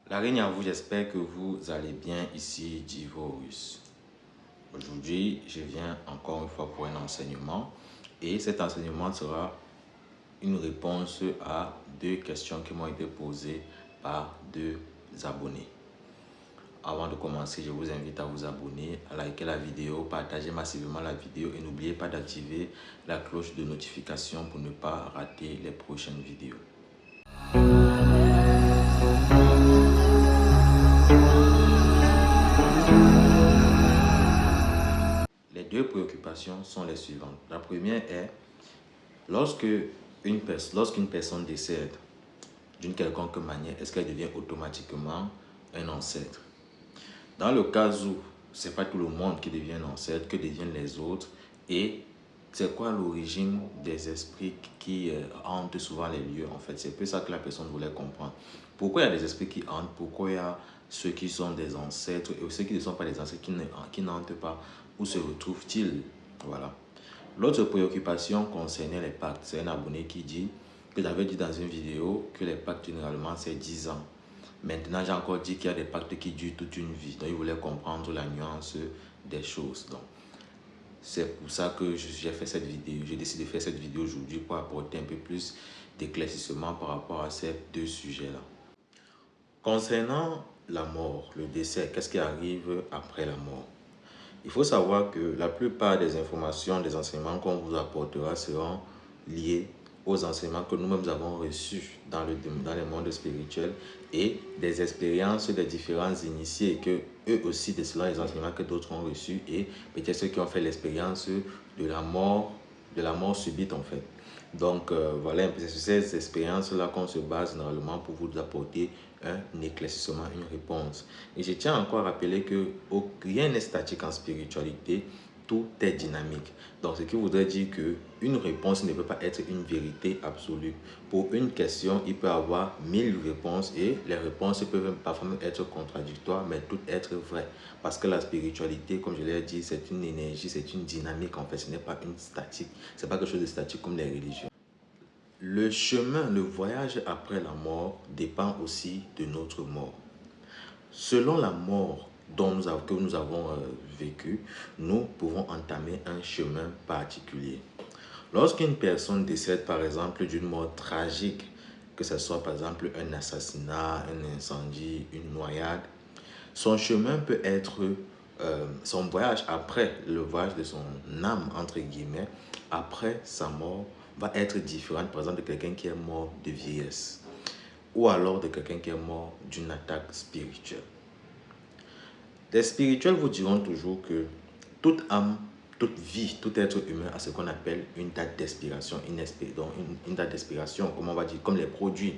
La reine à vous, j'espère que vous allez bien ici, Divorus. Aujourd'hui, je viens encore une fois pour un enseignement et cet enseignement sera une réponse à deux questions qui m'ont été posées par deux abonnés. Avant de commencer, je vous invite à vous abonner, à liker la vidéo, partager massivement la vidéo et n'oubliez pas d'activer la cloche de notification pour ne pas rater les prochaines vidéos. Les deux préoccupations sont les suivantes. La première est, lorsqu'une personne décède d'une quelconque manière, est-ce qu'elle devient automatiquement un ancêtre? Dans le cas où ce n'est pas tout le monde qui devient un ancêtre, que deviennent les autres, et c'est quoi l'origine des esprits qui hantent souvent les lieux en fait? C'est un peu ça que la personne voulait comprendre. Pourquoi il y a des esprits qui hantent? Pourquoi il y a ceux qui sont des ancêtres et ceux qui ne sont pas des ancêtres qui n'hantent pas? Où se retrouvent-ils? Voilà. L'autre préoccupation concernait les pactes. C'est un abonné qui dit que j'avais dit dans une vidéo que les pactes généralement c'est 10 ans. Maintenant, j'ai encore dit qu'il y a des pactes qui durent toute une vie. Donc, il voulait comprendre la nuance des choses. Donc, c'est pour ça que j'ai fait cette vidéo. J'ai décidé de faire cette vidéo aujourd'hui pour apporter un peu plus d'éclaircissement par rapport à ces deux sujets-là. Concernant la mort, le décès, qu'est-ce qui arrive après la mort? Il faut savoir que la plupart des informations, des enseignements qu'on vous apportera seront liés aux enseignements que nous-mêmes avons reçus dans le monde spirituel et des expériences des différents initiés que eux aussi, selon les enseignements que d'autres ont reçus et peut-être ceux qui ont fait l'expérience de la mort subite en fait. Donc voilà, c'est sur ces expériences-là qu'on se base généralement pour vous apporter un éclaircissement, une réponse. Et je tiens encore à rappeler que rien n'est statique en spiritualité, tout est dynamique. Donc ce qui voudrait dire qu'une réponse ne peut pas être une vérité absolue. Pour une question, il peut y avoir 1000 réponses et les réponses peuvent parfois même être contradictoires, mais toutes être vraies. Parce que la spiritualité, comme je l'ai dit, c'est une énergie, c'est une dynamique en fait, ce n'est pas une statique. Ce n'est pas quelque chose de statique comme les religions. Le chemin, le voyage après la mort dépend aussi de notre mort. Selon la mort que nous avons vécue, nous pouvons entamer un chemin particulier. Lorsqu'une personne décède par exemple d'une mort tragique, que ce soit par exemple un assassinat, un incendie, une noyade, son chemin peut être, son voyage après, le voyage de son âme entre guillemets, après sa mort, va être différent par exemple de quelqu'un qui est mort de vieillesse ou alors de quelqu'un qui est mort d'une attaque spirituelle. Les spirituels vous diront toujours que toute âme, toute vie, tout être humain a ce qu'on appelle une date d'expiration, une date d'expiration, comme on va dire, comme les produits.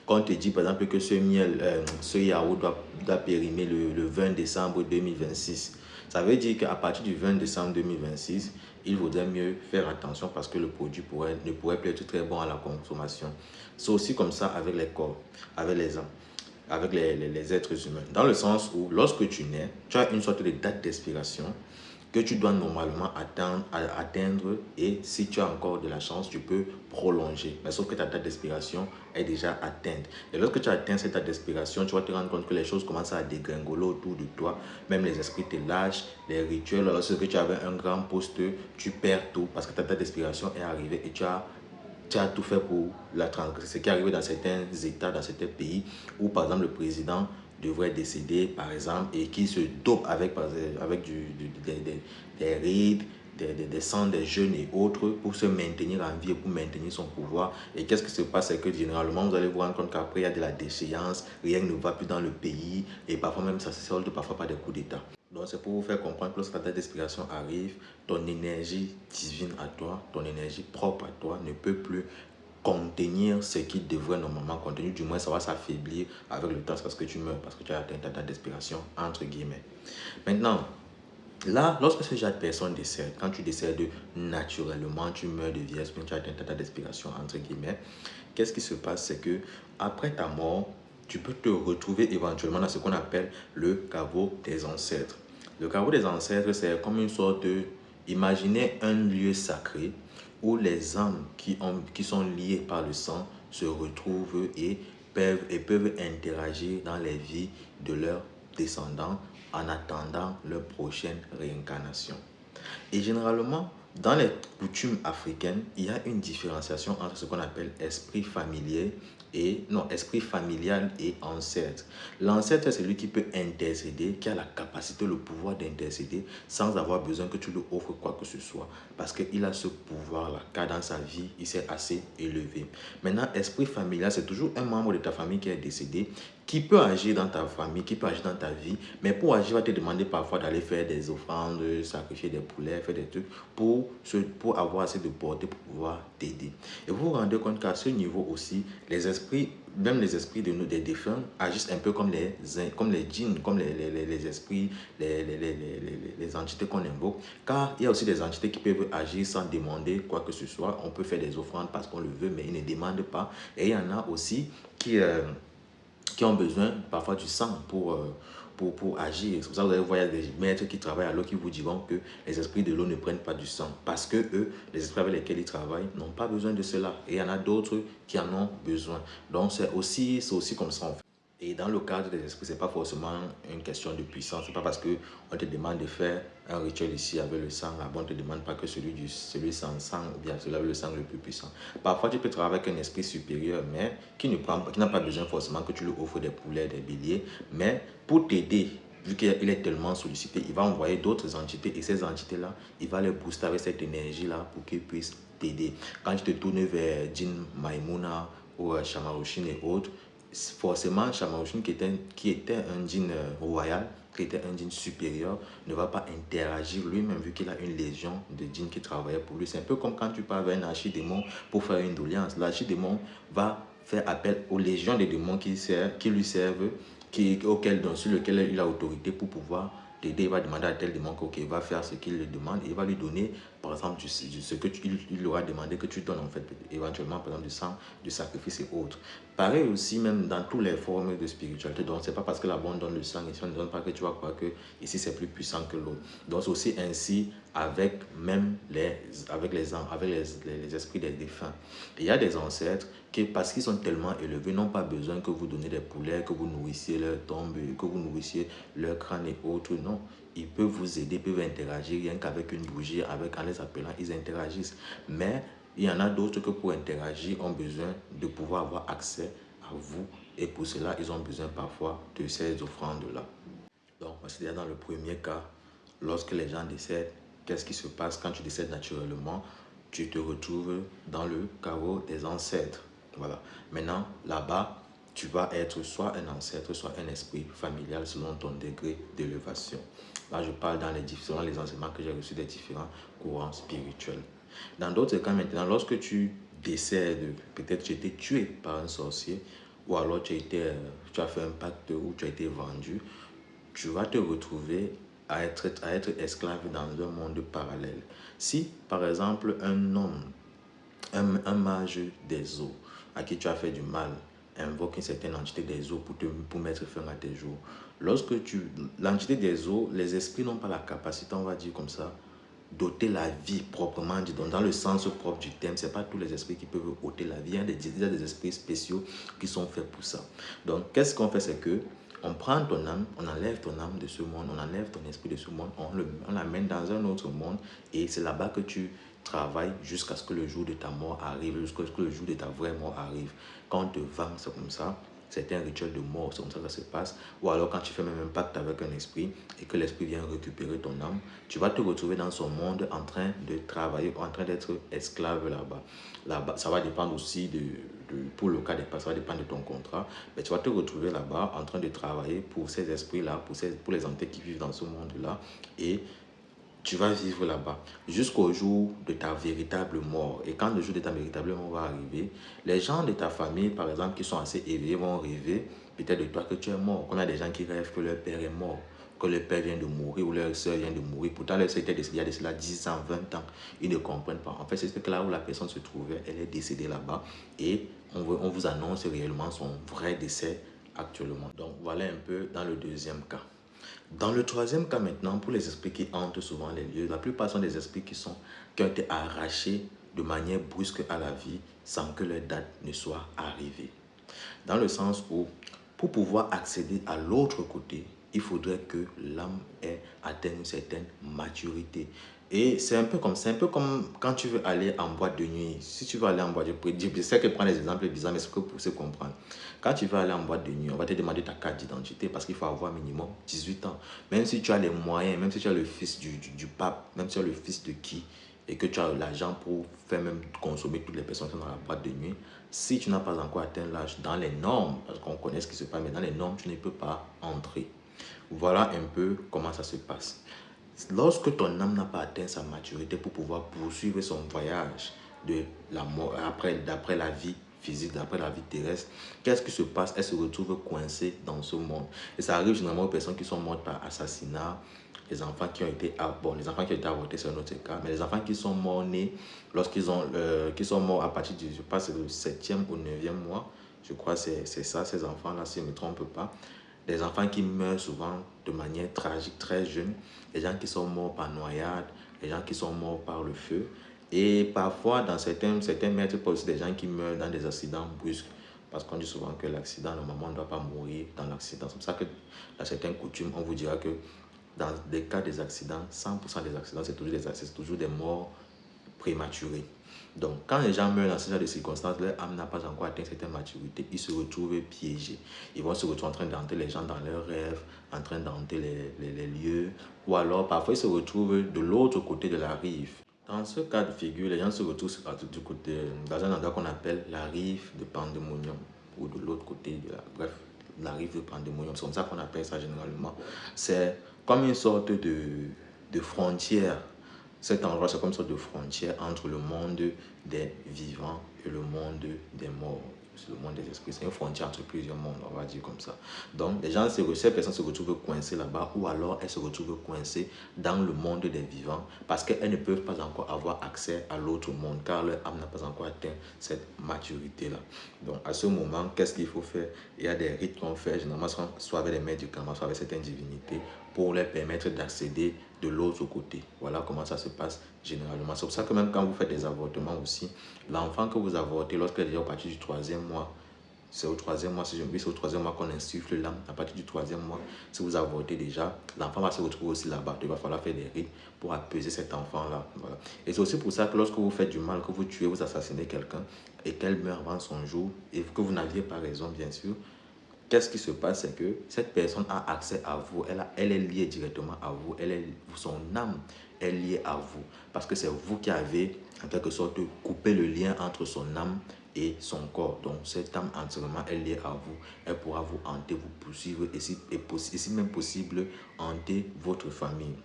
Quand on te dit par exemple que ce miel, ce yaourt doit périmer le 20 décembre 2026, ça veut dire qu'à partir du 20 décembre 2026, il vaudrait mieux faire attention parce que le produit ne pourrait plus être très bon à la consommation. C'est aussi comme ça avec les corps, avec les âmes, avec les êtres humains. Dans le sens où lorsque tu nais, tu as une sorte de date d'expiration que tu dois normalement atteindre et si tu as encore de la chance, tu peux prolonger. Mais sauf que ta date d'expiration est déjà atteinte. Et lorsque tu atteins cette date d'expiration, tu vas te rendre compte que les choses commencent à dégringoler autour de toi. Même les esprits te lâchent, les rituels. Lorsque tu avais un grand poste, tu perds tout parce que ta date d'expiration est arrivée et tu as tout fait pour la transgresser. Ce qui est arrivé dans certains États, dans certains pays, où par exemple le président devrait décéder, par exemple, et qui se dope avec des rides, des sangs des jeunes et autres pour se maintenir en vie et pour maintenir son pouvoir. Et qu'est-ce qui se passe? C'est que généralement, vous allez vous rendre compte qu'après, il y a de la déchéance, rien ne va plus dans le pays et parfois même ça se solde parfois par des coups d'État. Donc c'est pour vous faire comprendre que lorsque la date d'expiration arrive, ton énergie divine à toi, ton énergie propre à toi ne peut plus contenir ce qui devrait normalement contenir. Du moins, ça va s'affaiblir avec le temps parce que tu meurs, parce que tu as atteint ta date d'expiration, entre guillemets. Maintenant, là, lorsque ce genre de personne décède, quand tu décèdes naturellement, tu meurs de vieillesse, mais tu as atteint ta date d'expiration, entre guillemets, qu'est-ce qui se passe? C'est que après ta mort, tu peux te retrouver éventuellement dans ce qu'on appelle le caveau des ancêtres. Le caveau des ancêtres, c'est comme une sorte de... Imaginez un lieu sacré où les âmes qui sont liées par le sang se retrouvent et peuvent interagir dans les vies de leurs descendants en attendant leur prochaine réincarnation. Et généralement, dans les coutumes africaines, il y a une différenciation entre ce qu'on appelle esprit familier et non, esprit familial et ancêtre. L'ancêtre, c'est celui qui peut intercéder, qui a la capacité, le pouvoir d'intercéder sans avoir besoin que tu lui offres quoi que ce soit. Parce qu'il a ce pouvoir-là, car dans sa vie, il s'est assez élevé. Maintenant, esprit familial, c'est toujours un membre de ta famille qui est décédé, qui peut agir dans ta famille, qui peut agir dans ta vie, mais pour agir, il va te demander parfois d'aller faire des offrandes, sacrifier des poulets, faire des trucs pour avoir assez de portée pour pouvoir t'aider. Et vous vous rendez compte qu'à ce niveau aussi, les esprits, même les esprits des défunts, agissent un peu comme les djinns, comme les esprits, les entités qu'on invoque, car il y a aussi des entités qui peuvent agir sans demander quoi que ce soit. On peut faire des offrandes parce qu'on le veut, mais ils ne demandent pas. Et il y en a aussi qui ont besoin parfois du sang pour agir. C'est pour ça que vous allez voir des maîtres qui travaillent à l'eau qui vous diront que les esprits de l'eau ne prennent pas du sang. Parce que eux, les esprits avec lesquels ils travaillent, n'ont pas besoin de cela. Et il y en a d'autres qui en ont besoin. Donc c'est aussi comme ça en fait. Et dans le cadre des esprits, ce n'est pas forcément une question de puissance. Ce n'est pas parce qu'on te demande de faire un rituel ici avec le sang, là-bas, on ne te demande pas que celui sans sang ou bien celui avec le sang le plus puissant. Parfois, tu peux travailler avec un esprit supérieur, mais qui n'a pas besoin forcément que tu lui offres des poulets, des béliers. Mais pour t'aider, vu qu'il est tellement sollicité, il va envoyer d'autres entités. Et ces entités-là, il va les booster avec cette énergie-là pour qu'ils puissent t'aider. Quand tu te tournes vers Djinn Maimouna ou Shamarushin et autres, forcément, Shamarushin qui était un djinn royal, qui était un djinn supérieur, ne va pas interagir lui-même vu qu'il a une légion de djinns qui travaillait pour lui. C'est un peu comme quand tu pars vers un archidémon pour faire une doléance. L'archidémon va faire appel aux légions des démons qui lui servent, sur lequel il a autorité pour pouvoir t'aider. Il va demander à tel démon qu'il va faire ce qu'il lui demande et il va lui donner, par exemple, ce que il aura demandé que tu donnes, en fait, éventuellement, par exemple, du sang, du sacrifice et autres. Pareil aussi, même dans toutes les formes de spiritualité. Donc, c'est pas parce que la bonne donne le sang ici, on ne donne pas que tu vas croire que ici c'est plus puissant que l'autre. Donc, c'est aussi ainsi avec même avec les esprits des défunts. Il y a des ancêtres qui, parce qu'ils sont tellement élevés, n'ont pas besoin que vous donniez des poulets, que vous nourrissiez leur tombe, que vous nourrissiez leur crâne et autres. Non, ils peuvent vous aider, peuvent interagir rien qu'avec une bougie, en les appelant, ils interagissent. Mais il y en a d'autres que pour interagir ont besoin de pouvoir avoir accès à vous et pour cela, ils ont besoin parfois de ces offrandes-là. Donc, c'est dans le premier cas, lorsque les gens décèdent, qu'est-ce qui se passe quand tu décèdes naturellement? Tu te retrouves dans le chaos des ancêtres. Voilà. Maintenant, là-bas, tu vas être soit un ancêtre, soit un esprit familial selon ton degré d'élévation. Là, je parle selon les enseignements que j'ai reçus des différents courants spirituels. Dans d'autres cas, maintenant, lorsque tu décèdes, peut-être tu as été tué par un sorcier, ou alors tu as fait un pacte ou tu as été vendu, tu vas te retrouver à être esclave dans un monde parallèle. Si, par exemple, un homme, un mage des eaux, à qui tu as fait du mal, invoque une certaine entité des eaux pour mettre fin à tes jours. L'entité des eaux, les esprits n'ont pas la capacité, on va dire comme ça, d'ôter la vie proprement dit. Donc, dans le sens propre du terme, ce n'est pas tous les esprits qui peuvent ôter la vie. Il y a des esprits spéciaux qui sont faits pour ça. Donc, qu'est-ce qu'on fait? C'est que on prend ton âme, on enlève ton âme de ce monde, on enlève ton esprit de ce monde, on l'amène dans un autre monde et c'est là-bas que tu travailles jusqu'à ce que le jour de ta mort arrive, jusqu'à ce que le jour de ta vraie mort arrive. Quand on te vend, c'est comme ça. C'est un rituel de mort, c'est comme ça que ça se passe. Ou alors quand tu fais même un pacte avec un esprit et que l'esprit vient récupérer ton âme, tu vas te retrouver dans son monde en train de travailler, en train d'être esclave là-bas. Là-bas, ça va dépendre aussi pour le cas des patients, ça va dépendre de ton contrat, mais tu vas te retrouver là-bas en train de travailler pour ces esprits-là, pour les entités qui vivent dans ce monde-là et tu vas vivre là-bas jusqu'au jour de ta véritable mort. Et quand le jour de ta véritable mort va arriver, les gens de ta famille, par exemple, qui sont assez éveillés, vont rêver peut-être de toi que tu es mort. Comme il y a des gens qui rêvent que leur père est mort, que leur père vient de mourir ou leur soeur vient de mourir. Pourtant, leur soeur était décédée il y a de cela 10 ans, 20 ans. Ils ne comprennent pas. En fait, c'est que là où la personne se trouvait, elle est décédée là-bas. Et on vous annonce réellement son vrai décès actuellement. Donc, voilà un peu dans le deuxième cas. Dans le troisième cas maintenant, pour les esprits qui hantent souvent les lieux, la plupart sont des esprits qui ont été arrachés de manière brusque à la vie sans que leur date ne soit arrivée. Dans le sens où, pour pouvoir accéder à l'autre côté, il faudrait que l'âme ait atteint une certaine maturité. Et c'est un peu comme quand tu veux aller en boîte de nuit. Si tu veux aller en boîte de nuit, je sais que prendre des exemples bizarres, mais c'est que pour se comprendre. Quand tu veux aller en boîte de nuit, on va te demander ta carte d'identité parce qu'il faut avoir minimum 18 ans. Même si tu as les moyens, même si tu es le fils du pape, même si tu es le fils de qui, et que tu as l'argent pour faire même consommer toutes les personnes qui sont dans la boîte de nuit, si tu n'as pas encore atteint l'âge dans les normes, parce qu'on connaît ce qui se passe, mais dans les normes, tu ne peux pas entrer. Voilà un peu comment ça se passe. Lorsque ton âme n'a pas atteint sa maturité pour pouvoir poursuivre son voyage de la mort, d'après la vie physique, d'après la vie terrestre, qu'est-ce qui se passe? Elle se retrouve coincée dans ce monde. Et ça arrive généralement aux personnes qui sont mortes par assassinat, les enfants qui ont été, les enfants qui ont été avortés, c'est un autre cas, mais les enfants qui sont morts nés, qui sont morts à partir du, je pense, le 7e ou 9e mois, je crois que c'est ça, ces enfants-là, si je ne me trompe pas. Les enfants qui meurent souvent de manière tragique, très jeunes, les gens qui sont morts par noyade, les gens qui sont morts par le feu. Et parfois, dans certains maîtres, il y a aussi des gens qui meurent dans des accidents brusques. Parce qu'on dit souvent que l'accident, normalement, on ne doit pas mourir dans l'accident. C'est pour ça que dans certaines coutumes, on vous dira que dans les cas des accidents, 100% des accidents, c'est toujours des morts prématurés. Donc, quand les gens meurent dans ce genre de circonstances, leur âme n'a pas encore atteint cette maturité. Ils se retrouvent piégés. Ils vont se retrouver en train d'hanter les gens dans leurs rêves, en train d'hanter les lieux. Ou alors, parfois, ils se retrouvent de l'autre côté de la rive. Dans ce cas de figure, les gens se retrouvent du côté, dans un endroit qu'on appelle la rive de Pandémonium. Ou de l'autre côté, bref, la rive de Pandémonium. C'est comme ça qu'on appelle ça généralement. C'est comme une sorte de frontière. Cet endroit, c'est comme une sorte de frontière entre le monde des vivants et le monde des morts. C'est le monde des esprits. C'est une frontière entre plusieurs mondes, on va dire comme ça. Donc, ces personnes se retrouvent coincées là-bas ou alors elles se retrouvent coincées dans le monde des vivants parce qu'elles ne peuvent pas encore avoir accès à l'autre monde car leur âme n'a pas encore atteint cette maturité-là. Donc, à ce moment, qu'est-ce qu'il faut faire? Il y a des rites qu'on fait, généralement, soit avec les maîtres du karma, soit avec certaines divinités, pour leur permettre d'accéder de l'autre côté. Voilà comment ça se passe généralement. C'est pour ça que même quand vous faites des avortements aussi, l'enfant que vous avortez, lorsqu'il est déjà à partir du 3e mois, c'est au 3e mois, si je me dis, c'est au 3e mois qu'on insuffle l'âme. À partir du 3e mois, si vous avortez déjà, l'enfant va se retrouver aussi là-bas. Il va falloir faire des rites pour apaiser cet enfant-là. Voilà. Et c'est aussi pour ça que lorsque vous faites du mal, que vous tuez, vous assassinez quelqu'un et qu'elle meurt avant son jour, et que vous n'aviez pas raison, bien sûr, qu'est-ce qui se passe? C'est que cette personne a accès à vous, elle est liée directement à vous, son âme est liée à vous. Parce que c'est vous qui avez, en quelque sorte, coupé le lien entre son âme et son corps. Donc, cette âme entièrement est liée à vous. Elle pourra vous hanter, vous poursuivre et si même possible, hanter votre famille.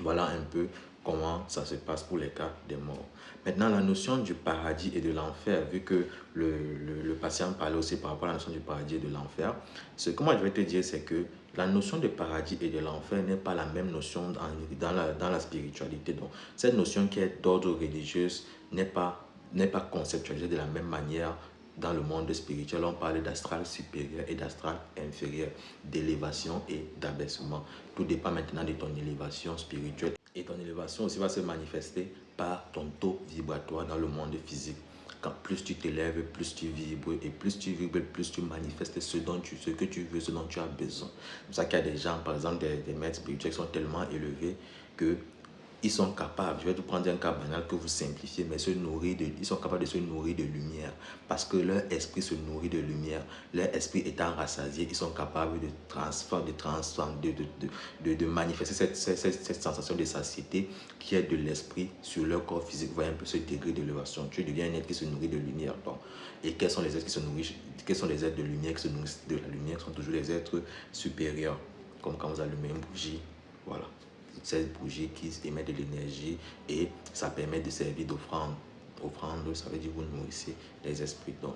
Voilà un peu comment ça se passe pour les cas des morts. Maintenant, la notion du paradis et de l'enfer, vu que le patient parlait aussi par rapport à la notion du paradis et de l'enfer, ce que moi je vais te dire, c'est que la notion de paradis et de l'enfer n'est pas la même notion dans la spiritualité. Donc, cette notion qui est d'ordre religieux n'est pas conceptualisée de la même manière dans le monde spirituel. On parle d'astral supérieur et d'astral inférieur, d'élévation et d'abaissement. Tout dépend maintenant de ton élévation spirituelle. Et ton élévation aussi va se manifester par ton taux vibratoire dans le monde physique. Quand plus tu t'élèves, plus tu vibres, et plus tu vibres, plus tu manifestes ce que tu veux, ce dont tu as besoin. C'est pour ça qu'il y a des gens, par exemple, des maîtres spirituels qui sont tellement élevés que ils sont capables, je vais te prendre un cas banal que vous simplifiez, mais ils sont capables de se nourrir de lumière parce que leur esprit se nourrit de lumière. Leur esprit étant rassasié, ils sont capables de manifester cette sensation de satiété qui est de l'esprit sur leur corps physique. Vous voyez un peu ce degré d'élévation. Tu deviens un être qui se nourrit de lumière. Donc. Et quels sont les êtres qui se nourrissent, quels sont les êtres de lumière qui se nourrissent de la lumière? Ce sont toujours les êtres supérieurs, comme quand vous allumez une bougie. Voilà. Cette bougie qui émet de l'énergie et ça permet de servir d'offrande. Offrande, ça veut dire vous nourrissez les esprits. Donc,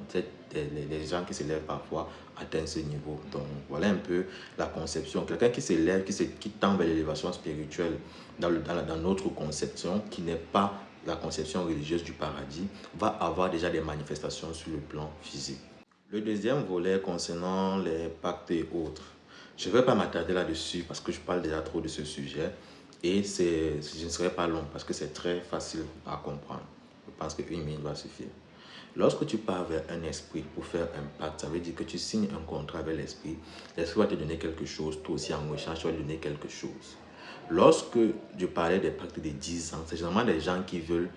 les gens qui s'élèvent parfois atteignent ce niveau. Donc, voilà un peu la conception. Quelqu'un qui s'élève, qui tend vers l'élévation spirituelle dans notre conception, qui n'est pas la conception religieuse du paradis, va avoir déjà des manifestations sur le plan physique. Le deuxième volet concernant les pactes et autres. Je ne vais pas m'attarder là-dessus parce que je parle déjà trop de ce sujet et je ne serai pas long parce que c'est très facile à comprendre. Je pense qu'une minute va suffire. Lorsque tu pars vers un esprit pour faire un pacte, ça veut dire que tu signes un contrat avec l'esprit. L'esprit va te donner quelque chose, toi aussi en échange, tu vas lui donner quelque chose. Lorsque je parlais des pactes de 10 ans, c'est généralement des gens qui veulent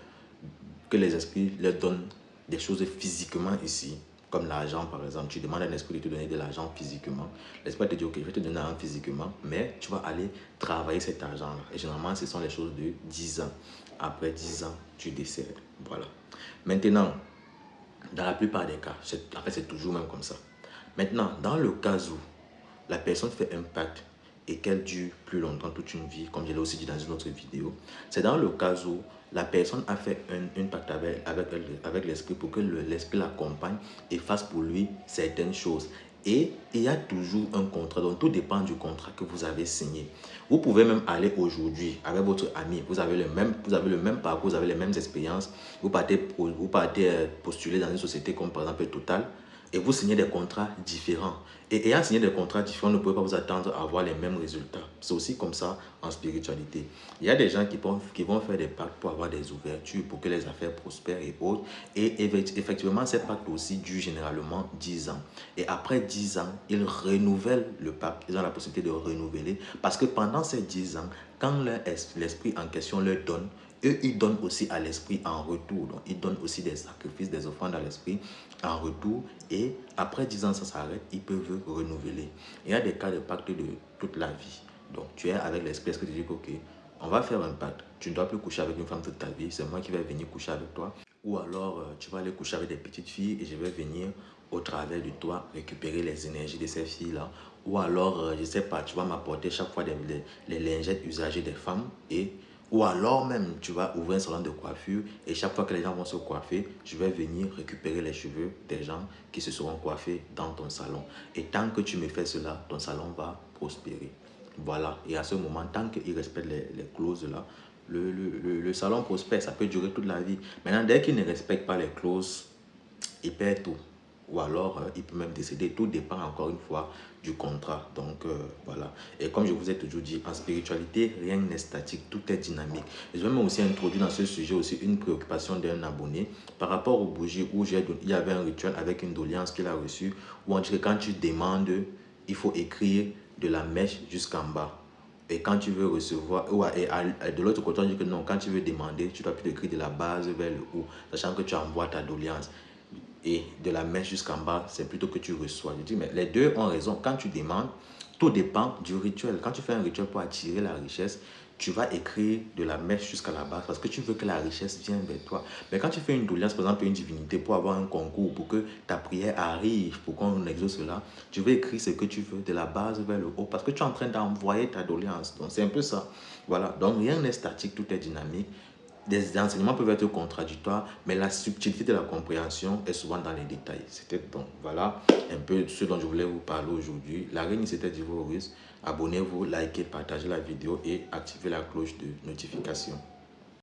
que les esprits leur donnent des choses physiquement ici, comme l'argent par exemple. Tu demandes à un esprit de te donner de l'argent physiquement. L'esprit te dit, ok, je vais te donner l'argent physiquement, mais tu vas aller travailler cet argent-là. Et généralement, ce sont les choses de 10 ans. Après 10 ans, tu décèdes. Voilà. Maintenant, dans la plupart des cas, en fait, c'est toujours même comme ça. Maintenant, dans le cas où la personne fait un pacte et qu'elle dure plus longtemps, toute une vie, comme je l'ai aussi dit dans une autre vidéo, c'est dans le cas où la personne a fait un pacte avec l'esprit pour que l'esprit l'accompagne et fasse pour lui certaines choses. Et il y a toujours un contrat, donc tout dépend du contrat que vous avez signé. Vous pouvez même aller aujourd'hui avec votre ami, vous avez le même parcours, vous avez les mêmes expériences, vous partez postuler dans une société comme par exemple Total, et vous signez des contrats différents. Et ayant signé des contrats différents, ne pouvez pas vous attendre à avoir les mêmes résultats. C'est aussi comme ça en spiritualité. Il y a des gens qui vont faire des pactes pour avoir des ouvertures, pour que les affaires prospèrent et autres. Et effectivement, ces pactes aussi durent généralement 10 ans. Et après 10 ans, ils renouvellent le pacte. Ils ont la possibilité de renouveler. Parce que pendant ces 10 ans, quand l'esprit en question leur donne, eux, ils donnent aussi à l'esprit en retour. Donc, ils donnent aussi des sacrifices, des offrandes à l'esprit en retour. Et après 10 ans, ça s'arrête, ils peuvent renouveler. Il y a des cas de pacte de toute la vie. Donc, tu es avec l'esprit, est-ce que tu dis que, ok, on va faire un pacte. Tu ne dois plus coucher avec une femme toute ta vie, c'est moi qui vais venir coucher avec toi. Ou alors, tu vas aller coucher avec des petites filles et je vais venir au travers de toi récupérer les énergies de ces filles-là. Ou alors, je ne sais pas, tu vas m'apporter chaque fois les lingettes usagées des femmes et ou alors même, tu vas ouvrir un salon de coiffure et chaque fois que les gens vont se coiffer, je vais venir récupérer les cheveux des gens qui se seront coiffés dans ton salon. Et tant que tu me fais cela, ton salon va prospérer. Voilà. Et à ce moment, tant qu'ils respectent les clauses là, le salon prospère. Ça peut durer toute la vie. Maintenant, dès qu'ils ne respectent pas les clauses, ils perdent tout. Ou alors, il peut même décéder. Tout dépend encore une fois du contrat. Donc, voilà. Et comme je vous ai toujours dit, en spiritualité, rien n'est statique, tout est dynamique. Et je vais même aussi introduire dans ce sujet aussi une préoccupation d'un abonné par rapport aux bougies où il y avait un rituel avec une doléance qu'il a reçue où on dit que quand tu demandes, il faut écrire de la mèche jusqu'en bas. Et quand tu veux recevoir, et de l'autre côté, on dit que non, quand tu veux demander, tu dois plus écrire de la base vers le haut, sachant que tu envoies ta doléance. Et de la mèche jusqu'en bas, c'est plutôt que tu reçois. Je dis, mais les deux ont raison. Quand tu demandes, tout dépend du rituel. Quand tu fais un rituel pour attirer la richesse, tu vas écrire de la mèche jusqu'à la base parce que tu veux que la richesse vienne vers toi. Mais quand tu fais une doléance, par exemple une divinité, pour avoir un concours, pour que ta prière arrive, pour qu'on exauce cela, tu veux écrire ce que tu veux de la base vers le haut parce que tu es en train d'envoyer ta doléance. Donc c'est un peu ça. Voilà. Donc rien n'est statique, tout est dynamique. Des enseignements peuvent être contradictoires, mais la subtilité de la compréhension est souvent dans les détails. C'était donc, voilà un peu ce dont je voulais vous parler aujourd'hui. La reine, c'était Divorus. Abonnez-vous, likez, partagez la vidéo et activez la cloche de notification.